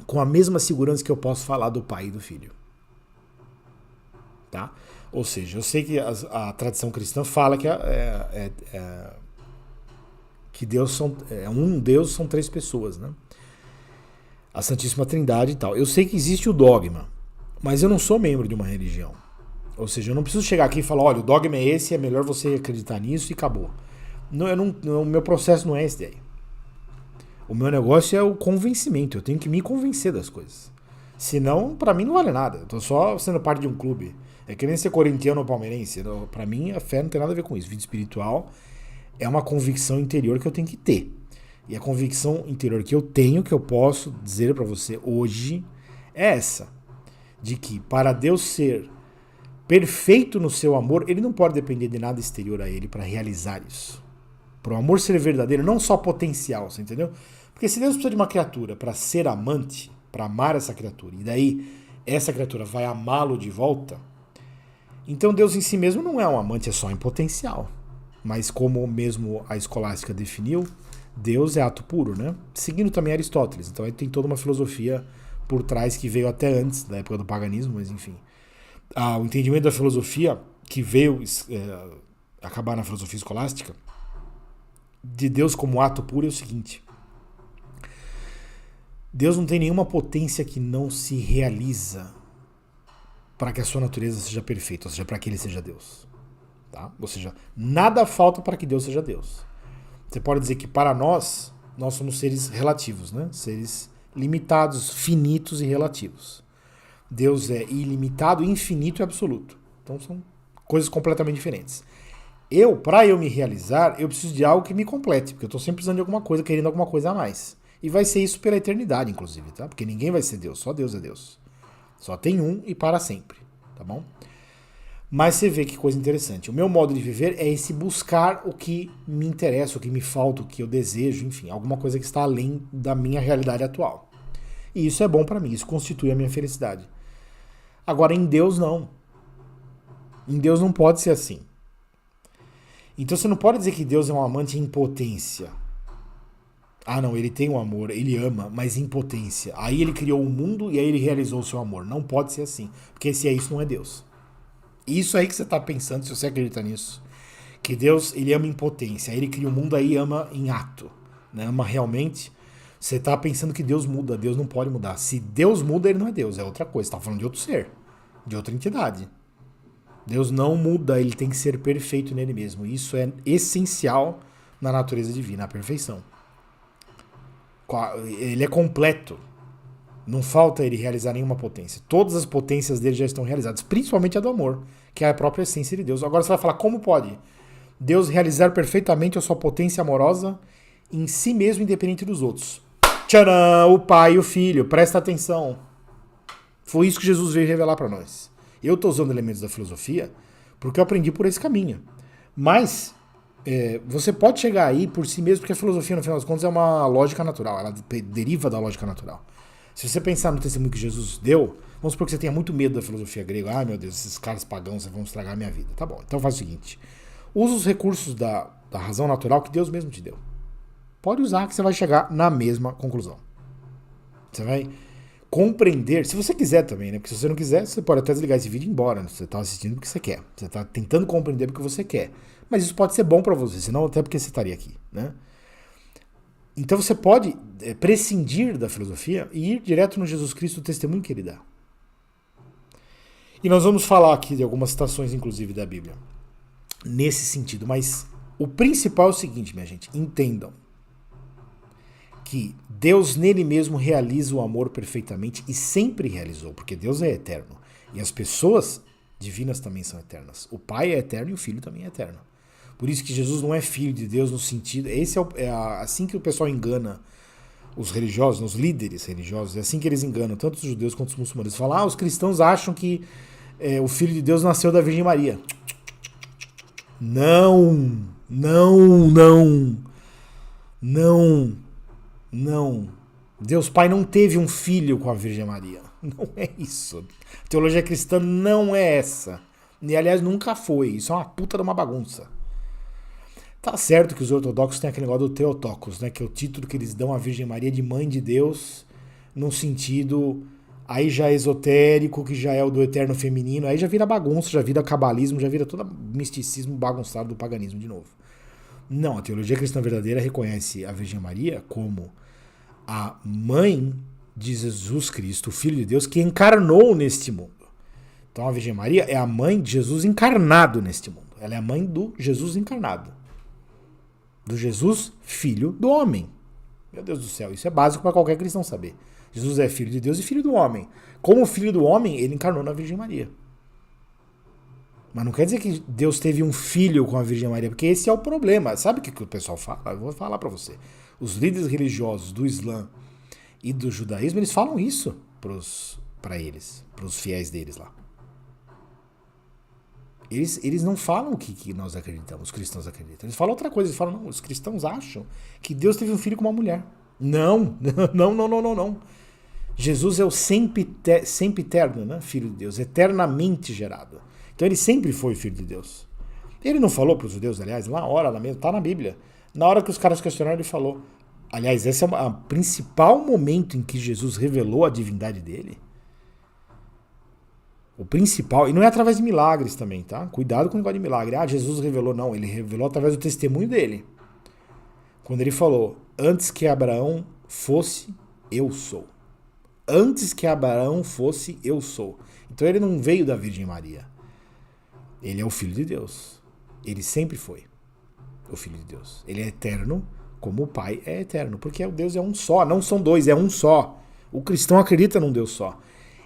A: com a mesma segurança que eu posso falar do Pai e do Filho. Tá? Ou seja, eu sei que a tradição cristã fala que Deus é um Deus, são três pessoas, né? A Santíssima Trindade e tal. Eu sei que existe o dogma, mas eu não sou membro de uma religião. Ou seja, eu não preciso chegar aqui e falar, olha, o dogma é esse, é melhor você acreditar nisso e acabou. O meu processo não é esse daí. O meu negócio é o convencimento, eu tenho que me convencer das coisas. Senão, pra mim não vale nada. Eu tô só sendo parte de um clube. É que nem ser corintiano ou palmeirense. Pra mim, a fé não tem nada a ver com isso. Vida espiritual é uma convicção interior que eu tenho que ter. E a convicção interior que eu tenho, que eu posso dizer pra você hoje, é essa. De que para Deus ser perfeito no seu amor, ele não pode depender de nada exterior a ele para realizar isso. Para o amor ser verdadeiro, não só potencial, você entendeu? Porque se Deus precisa de uma criatura para ser amante, para amar essa criatura, e daí essa criatura vai amá-lo de volta, então Deus em si mesmo não é um amante, é só em potencial. Mas como mesmo a escolástica definiu, Deus é ato puro, né? Seguindo também Aristóteles. Então aí tem toda uma filosofia por trás que veio até antes da época do paganismo, mas enfim. O entendimento da filosofia que veio acabar na filosofia escolástica de Deus como ato puro é o seguinte: Deus não tem nenhuma potência que não se realiza para que a sua natureza seja perfeita, ou seja, para que ele seja Deus. Tá? Ou seja, nada falta para que Deus seja Deus. Você pode dizer que para nós somos seres relativos, né? Seres limitados, finitos e relativos. Deus é ilimitado, infinito e absoluto. Então são coisas completamente diferentes. Para eu me realizar, eu preciso de algo que me complete, porque eu estou sempre precisando de alguma coisa, querendo alguma coisa a mais. E vai ser isso pela eternidade, inclusive, tá? Porque ninguém vai ser Deus, só Deus é Deus. Só tem um e para sempre, tá bom? Mas você vê que coisa interessante. O meu modo de viver é esse buscar o que me interessa, o que me falta, o que eu desejo, enfim, alguma coisa que está além da minha realidade atual. E isso é bom para mim, isso constitui a minha felicidade. Agora, em Deus, não. Em Deus não pode ser assim. Então você não pode dizer que Deus é um amante em potência. Ah, não, ele tem um amor, ele ama, mas em potência. Aí ele criou o mundo e aí ele realizou o seu amor. Não pode ser assim, porque se é isso, não é Deus. Isso aí que você está pensando, se você acredita nisso. Que Deus, ele ama em potência. Aí ele cria o mundo, aí ama em ato. Né? Ama realmente. Você está pensando que Deus muda. Deus não pode mudar. Se Deus muda, ele não é Deus. É outra coisa. Você está falando de outro ser. De outra entidade. Deus não muda. Ele tem que ser perfeito nele mesmo. Isso é essencial na natureza divina. A perfeição. Ele é completo. Não falta ele realizar nenhuma potência. Todas as potências dele já estão realizadas. Principalmente a do amor. Que é a própria essência de Deus. Agora você vai falar, como pode Deus realizar perfeitamente a sua potência amorosa em si mesmo, independente dos outros? Tcharam! O Pai e o Filho. Presta atenção. Foi isso que Jesus veio revelar para nós. Eu estou usando elementos da filosofia porque eu aprendi por esse caminho. Mas você pode chegar aí por si mesmo, porque a filosofia, no final das contas, é uma lógica natural. Ela deriva da lógica natural. Se você pensar no testemunho que Jesus deu, vamos supor que você tenha muito medo da filosofia grega. Ai, meu Deus, esses caras pagãos vão estragar a minha vida. Tá bom, então faz o seguinte. Usa os recursos da razão natural que Deus mesmo te deu. Pode usar que você vai chegar na mesma conclusão. Você vai compreender, se você quiser também, né? Porque se você não quiser, você pode até desligar esse vídeo e ir embora. Né? Você está assistindo porque você quer. Você está tentando compreender porque você quer. Mas isso pode ser bom para você, senão até porque você estaria aqui, né? Então você pode prescindir da filosofia e ir direto no Jesus Cristo, o testemunho que ele dá. E nós vamos falar aqui de algumas citações, inclusive, da Bíblia, nesse sentido. Mas o principal é o seguinte, minha gente, entendam que Deus nele mesmo realiza o amor perfeitamente e sempre realizou, porque Deus é eterno. E as pessoas divinas também são eternas. O Pai é eterno e o Filho também é eterno. Por isso que Jesus não é filho de Deus no sentido... assim que o pessoal engana os religiosos, os líderes religiosos, é assim que eles enganam, tanto os judeus quanto os muçulmanos. Eles falam, os cristãos acham que o Filho de Deus nasceu da Virgem Maria. Não, não, não, não, não. Deus Pai não teve um filho com a Virgem Maria. Não é isso. A teologia cristã não é essa. E, aliás, nunca foi. Isso é uma puta de uma bagunça. Tá certo que os ortodoxos têm aquele negócio do Theotokos, né? Que é o título que eles dão à Virgem Maria de Mãe de Deus, num sentido aí já esotérico, que já é o do eterno feminino, aí já vira bagunça, já vira cabalismo, já vira todo misticismo bagunçado do paganismo de novo. Não, a teologia cristã verdadeira reconhece a Virgem Maria como a mãe de Jesus Cristo, o Filho de Deus, que encarnou neste mundo. Então a Virgem Maria é a mãe de Jesus encarnado neste mundo. Ela é a mãe do Jesus encarnado. Do Jesus, filho do homem. Meu Deus do céu, isso é básico para qualquer cristão saber. Jesus é filho de Deus e filho do homem. Como filho do homem, ele encarnou na Virgem Maria. Mas não quer dizer que Deus teve um filho com a Virgem Maria, porque esse é o problema. Sabe o que o pessoal fala? Eu vou falar para você. Os líderes religiosos do Islã e do judaísmo, eles falam isso para eles, para os fiéis deles lá. Eles não falam o que nós acreditamos, os cristãos acreditam. Eles falam outra coisa, eles falam, não, os cristãos acham que Deus teve um filho com uma mulher. Não, não, não, não, não, não. Jesus é o sempre eterno, né? Filho de Deus, eternamente gerado. Então ele sempre foi filho de Deus. Ele não falou para os judeus, aliás, lá na hora, tá na Bíblia. Na hora que os caras questionaram, ele falou. Aliás, esse é o principal momento em que Jesus revelou a divindade dele. O principal, e não é através de milagres também, tá? Cuidado com o negócio de milagre. Ah, Jesus revelou, não. Ele revelou através do testemunho dele. Quando ele falou, antes que Abraão fosse, eu sou. Antes que Abraão fosse, eu sou. Então ele não veio da Virgem Maria. Ele é o Filho de Deus. Ele sempre foi o Filho de Deus. Ele é eterno, como o Pai é eterno. Porque o Deus é um só, não são dois, é um só. O cristão acredita num Deus só.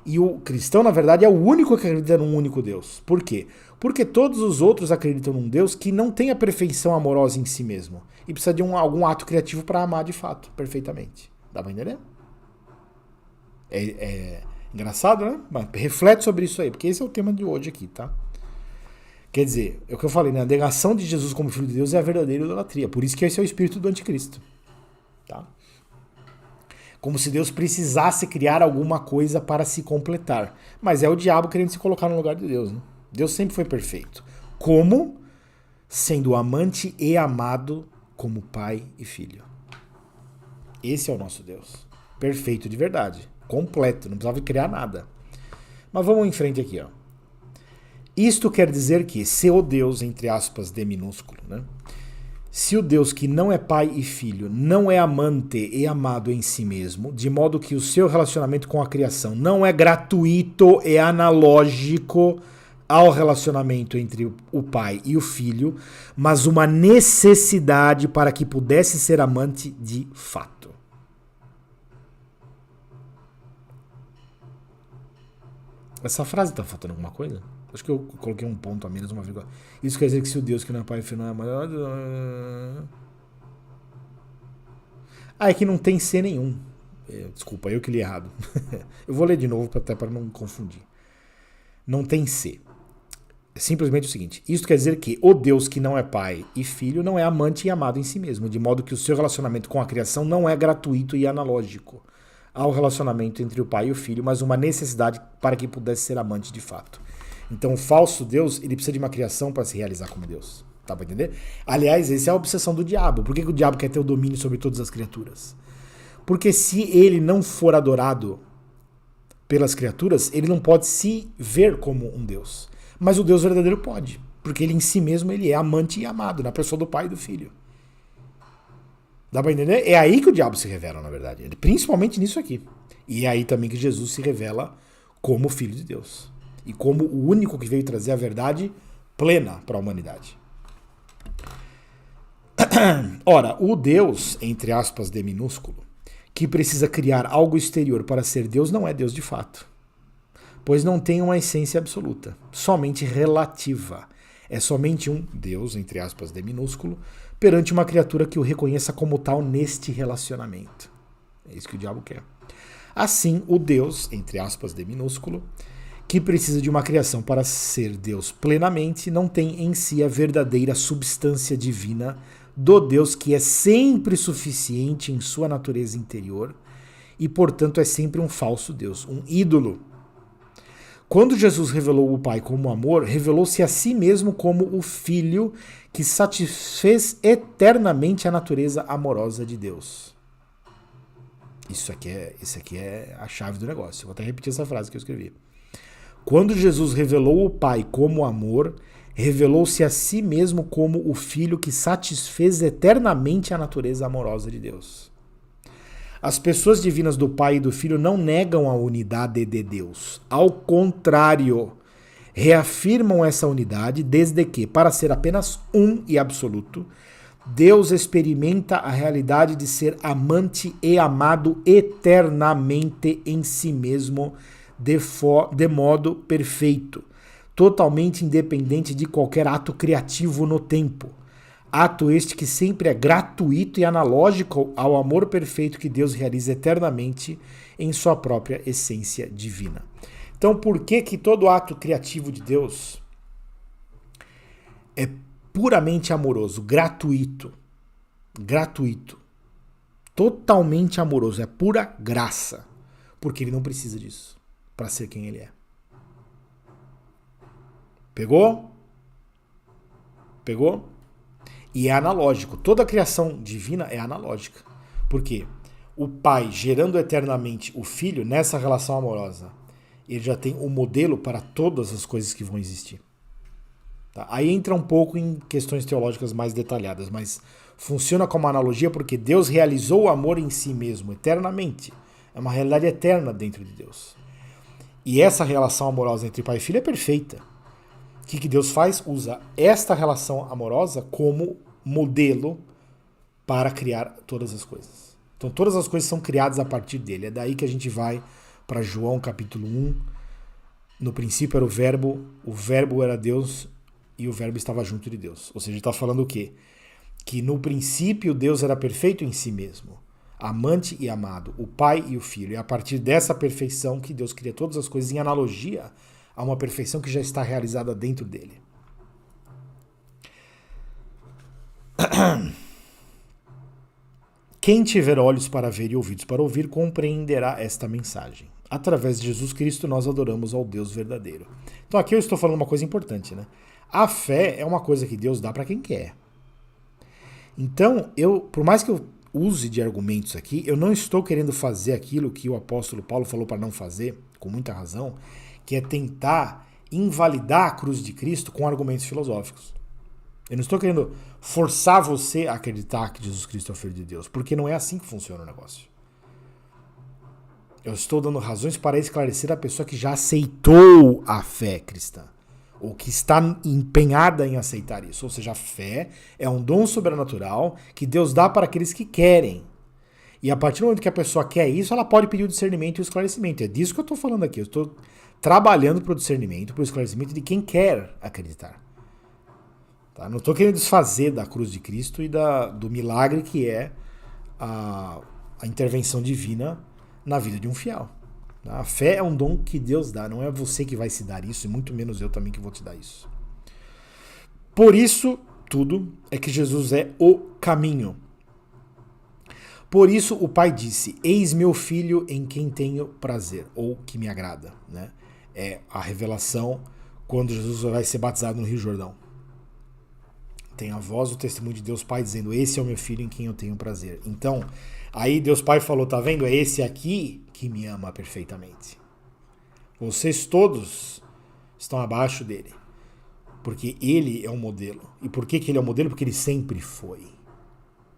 A: E o cristão, na verdade, é o único que acredita num único Deus. Por quê? Porque todos os outros acreditam num Deus que não tem a perfeição amorosa em si mesmo. E precisa de algum ato criativo para amar de fato, perfeitamente. Dá pra entender? É engraçado, né? Mas reflete sobre isso aí, porque esse é o tema de hoje aqui, tá? Quer dizer, é o que eu falei, né? A negação de Jesus como Filho de Deus é a verdadeira idolatria. Por isso que esse é o espírito do anticristo. Tá? Como se Deus precisasse criar alguma coisa para se completar. Mas é o diabo querendo se colocar no lugar de Deus. Né? Deus sempre foi perfeito. Como? Sendo amante e amado como pai e filho. Esse é o nosso Deus. Perfeito de verdade. Completo. Não precisava criar nada. Mas vamos em frente aqui, ó. Isto quer dizer que, se o Deus, entre aspas, D minúsculo, né? Se o Deus que não é pai e filho não é amante e amado em si mesmo, de modo que o seu relacionamento com a criação não é gratuito e analógico ao relacionamento entre o pai e o filho, mas uma necessidade para que pudesse ser amante de fato. Essa frase tá faltando alguma coisa? Acho que eu coloquei um ponto a menos, uma vírgula. Isso quer dizer que se o Deus que não é pai e filho não é amado... é que não tem C nenhum. Desculpa, eu que li errado. Eu vou ler de novo até para não confundir. Não tem C. É simplesmente o seguinte. Isso quer dizer que o Deus que não é pai e filho não é amante e amado em si mesmo, de modo que o seu relacionamento com a criação não é gratuito e analógico ao relacionamento entre o pai e o filho, mas uma necessidade para que pudesse ser amante de fato. Então o falso Deus, ele precisa de uma criação para se realizar como Deus. Tá pra entender? Aliás, essa é a obsessão do diabo. Por que o diabo quer ter o domínio sobre todas as criaturas? Porque se ele não for adorado pelas criaturas, ele não pode se ver como um Deus. Mas o Deus verdadeiro pode. Porque ele em si mesmo ele é amante e amado, na pessoa do pai e do filho. Dá pra entender? É aí que o diabo se revela, na verdade. Principalmente nisso aqui. E é aí também que Jesus se revela como Filho de Deus. E como o único que veio trazer a verdade plena para a humanidade. Ora, o Deus, entre aspas, D minúsculo, que precisa criar algo exterior para ser Deus, não é Deus de fato. Pois não tem uma essência absoluta, somente relativa. É somente um Deus, entre aspas, D minúsculo, perante uma criatura que o reconheça como tal neste relacionamento. É isso que o diabo quer. Assim, o Deus, entre aspas, D minúsculo, que precisa de uma criação para ser Deus plenamente, não tem em si a verdadeira substância divina do Deus que é sempre suficiente em sua natureza interior e, portanto, é sempre um falso Deus, um ídolo. Quando Jesus revelou o Pai como amor, revelou-se a si mesmo como o Filho que satisfez eternamente a natureza amorosa de Deus. Isso aqui é a chave do negócio. Eu vou até repetir essa frase que eu escrevi. Quando Jesus revelou o Pai como amor, revelou-se a si mesmo como o Filho que satisfez eternamente a natureza amorosa de Deus. As pessoas divinas do Pai e do Filho não negam a unidade de Deus. Ao contrário, reafirmam essa unidade desde que, para ser apenas um e absoluto, Deus experimenta a realidade de ser amante e amado eternamente em si mesmo, de modo perfeito, totalmente independente de qualquer ato criativo no tempo. Ato este que sempre é gratuito e analógico ao amor perfeito que Deus realiza eternamente em sua própria essência divina. Então, por que todo ato criativo de Deus é puramente amoroso, gratuito, totalmente amoroso, é pura graça, porque ele não precisa disso para ser quem ele é. Pegou? Pegou? E é analógico. Toda a criação divina é analógica. Por quê? O Pai gerando eternamente o Filho nessa relação amorosa, ele já tem o modelo para todas as coisas que vão existir. Tá? Aí entra um pouco em questões teológicas mais detalhadas, mas funciona como analogia porque Deus realizou o amor em si mesmo eternamente. É uma realidade eterna dentro de Deus. E essa relação amorosa entre pai e filho é perfeita. O que Deus faz? Usa esta relação amorosa como modelo para criar todas as coisas. Então todas as coisas são criadas a partir dele. É daí que a gente vai para João capítulo 1. No princípio era o verbo era Deus e o verbo estava junto de Deus. Ou seja, está falando o quê? Que no princípio Deus era perfeito em si mesmo, amante e amado, o Pai e o Filho. É a partir dessa perfeição que Deus cria todas as coisas em analogia a uma perfeição que já está realizada dentro dele. Quem tiver olhos para ver e ouvidos para ouvir, compreenderá esta mensagem. Através de Jesus Cristo, nós adoramos ao Deus verdadeiro. Então aqui eu estou falando uma coisa importante, né? A fé é uma coisa que Deus dá para quem quer. Então, por mais que eu use de argumentos aqui, eu não estou querendo fazer aquilo que o apóstolo Paulo falou para não fazer, com muita razão, que é tentar invalidar a cruz de Cristo com argumentos filosóficos. Eu não estou querendo forçar você a acreditar que Jesus Cristo é o Filho de Deus, porque não é assim que funciona o negócio. Eu estou dando razões para esclarecer a pessoa que já aceitou a fé cristã, ou que está empenhada em aceitar isso. Ou seja, a fé é um dom sobrenatural que Deus dá para aqueles que querem. E a partir do momento que a pessoa quer isso, ela pode pedir o discernimento e o esclarecimento. É disso que eu estou falando aqui. Eu estou trabalhando para o discernimento, para o esclarecimento de quem quer acreditar. Tá? Não estou querendo desfazer da cruz de Cristo e do milagre que é a intervenção divina na vida de um fiel. A fé é um dom que Deus dá, não é você que vai se dar isso, e muito menos eu também que vou te dar isso. Por isso, tudo é que Jesus é o caminho. Por isso o Pai disse, eis meu filho em quem tenho prazer, ou que me agrada. Né? É a revelação quando Jesus vai ser batizado no Rio Jordão. Tem a voz do testemunho de Deus Pai dizendo, esse é o meu filho em quem eu tenho prazer. Então, aí Deus Pai falou, tá vendo? É esse aqui que me ama perfeitamente. Vocês todos estão abaixo dele. Porque ele é um modelo. E por que ele é um modelo? Porque ele sempre foi.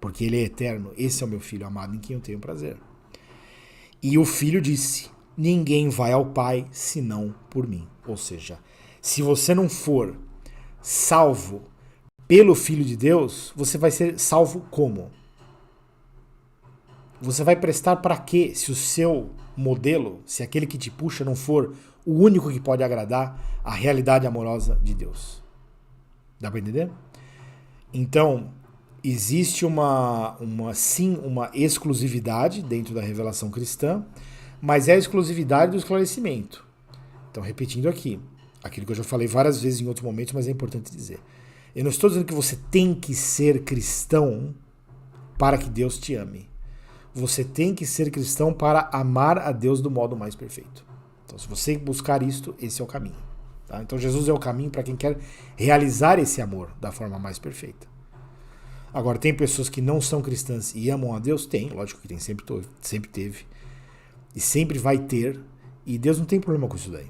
A: Porque ele é eterno. Esse é o meu filho amado em quem eu tenho prazer. E o filho disse, ninguém vai ao Pai senão por mim. Ou seja, se você não for salvo pelo Filho de Deus, você vai ser salvo como? Você vai prestar para quê se o seu modelo, se aquele que te puxa não for o único que pode agradar a realidade amorosa de Deus? Dá para entender? Então, existe uma exclusividade dentro da revelação cristã, mas é a exclusividade do esclarecimento. Então, repetindo aqui, aquilo que eu já falei várias vezes em outros momentos, mas é importante dizer. Eu não estou dizendo que você tem que ser cristão para que Deus te ame. Você tem que ser cristão para amar a Deus do modo mais perfeito. Então, se você buscar isto, esse é o caminho. Tá? Então, Jesus é o caminho para quem quer realizar esse amor da forma mais perfeita. Agora, tem pessoas que não são cristãs e amam a Deus? Tem, lógico que tem, sempre teve. E sempre vai ter. E Deus não tem problema com isso daí.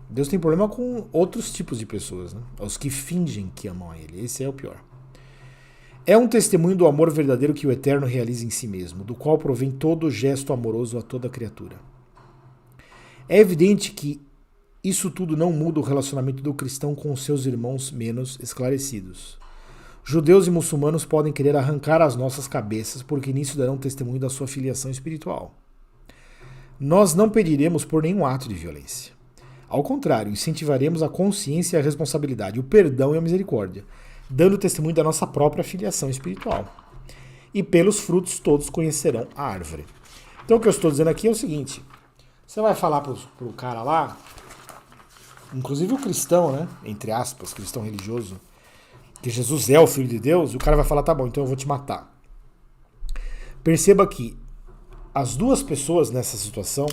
A: Deus tem problema com outros tipos de pessoas, né? Os que fingem que amam a Ele. Esse é o pior. É um testemunho do amor verdadeiro que o Eterno realiza em si mesmo, do qual provém todo gesto amoroso a toda criatura. É evidente que isso tudo não muda o relacionamento do cristão com os seus irmãos menos esclarecidos. Judeus e muçulmanos podem querer arrancar as nossas cabeças porque nisso darão testemunho da sua filiação espiritual. Nós não pediremos por nenhum ato de violência. Ao contrário, incentivaremos a consciência e a responsabilidade, o perdão e a misericórdia, dando testemunho da nossa própria filiação espiritual. E pelos frutos todos conhecerão a árvore. Então o que eu estou dizendo aqui é o seguinte, você vai falar pro cara lá, inclusive o cristão, né, entre aspas, cristão religioso, que Jesus é o Filho de Deus, e o cara vai falar, tá bom, então eu vou te matar. Perceba que as duas pessoas nessa situação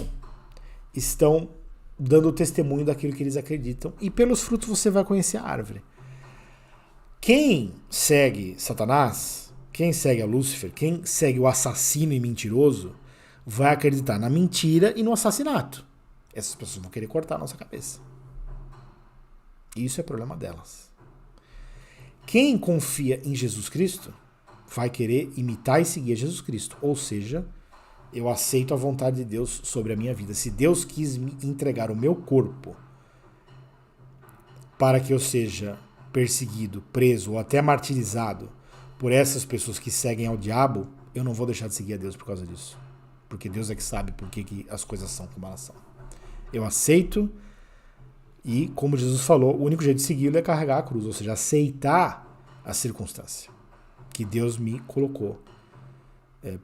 A: estão dando testemunho daquilo que eles acreditam, e pelos frutos você vai conhecer a árvore. Quem segue Satanás, quem segue a Lúcifer, quem segue o assassino e mentiroso, vai acreditar na mentira e no assassinato. Essas pessoas vão querer cortar a nossa cabeça. Isso é problema delas. Quem confia em Jesus Cristo vai querer imitar e seguir Jesus Cristo. Ou seja, eu aceito a vontade de Deus sobre a minha vida. Se Deus quis me entregar o meu corpo para que eu seja perseguido, preso ou até martirizado por essas pessoas que seguem ao diabo, eu não vou deixar de seguir a Deus por causa disso. Porque Deus é que sabe por que as coisas são como elas são. Eu aceito e, como Jesus falou, o único jeito de segui-lo é carregar a cruz, ou seja, aceitar a circunstância que Deus me colocou,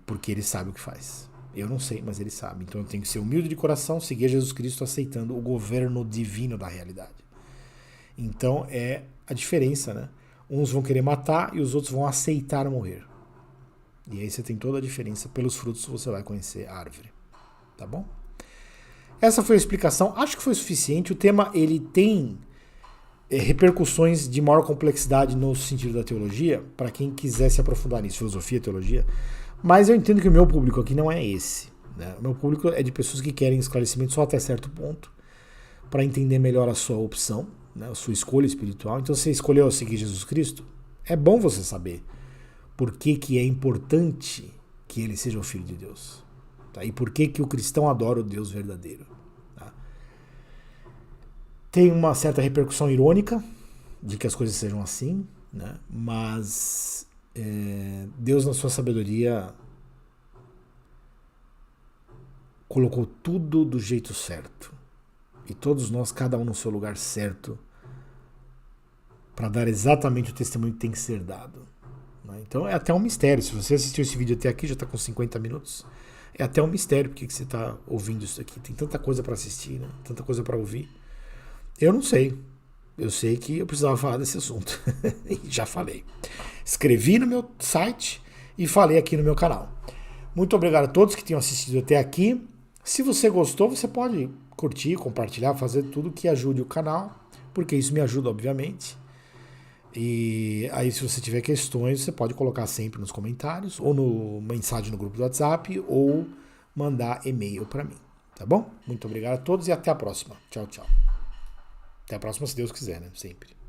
A: porque Ele sabe o que faz. Eu não sei, mas Ele sabe. Então eu tenho que ser humilde de coração, seguir Jesus Cristo aceitando o governo divino da realidade. Então é a diferença, né? Uns vão querer matar e os outros vão aceitar morrer. E aí você tem toda a diferença. Pelos frutos você vai conhecer a árvore. Tá bom? Essa foi a explicação. Acho que foi suficiente. O tema ele tem repercussões de maior complexidade no sentido da teologia, para quem quiser se aprofundar nisso, filosofia, teologia. Mas eu entendo que o meu público aqui não é esse. Né? O meu público é de pessoas que querem esclarecimento só até certo ponto, para entender melhor a sua opção, né? A sua escolha espiritual. Então, se você escolheu seguir Jesus Cristo, é bom você saber por que é importante que ele seja o Filho de Deus. Tá? E por que o cristão adora o Deus verdadeiro. Tá? Tem uma certa repercussão irônica de que as coisas sejam assim, né? Mas Deus, na sua sabedoria, colocou tudo do jeito certo. E todos nós, cada um no seu lugar certo, para dar exatamente o testemunho que tem que ser dado. Né? Então é até um mistério. Se você assistiu esse vídeo até aqui, já está com 50 minutos, é até um mistério porque que você está ouvindo isso aqui. Tem tanta coisa para assistir, né? Tanta coisa para ouvir. Eu não sei. Eu sei que eu precisava falar desse assunto. E já falei. Escrevi no meu site e falei aqui no meu canal. Muito obrigado a todos que tenham assistido até aqui. Se você gostou, você pode curtir, compartilhar, fazer tudo que ajude o canal, porque isso me ajuda, obviamente. E aí, se você tiver questões, você pode colocar sempre nos comentários, ou no mensagem no grupo do WhatsApp, ou mandar e-mail para mim. Tá bom? Muito obrigado a todos e até a próxima. Tchau, tchau. Até a próxima, se Deus quiser, né? Sempre.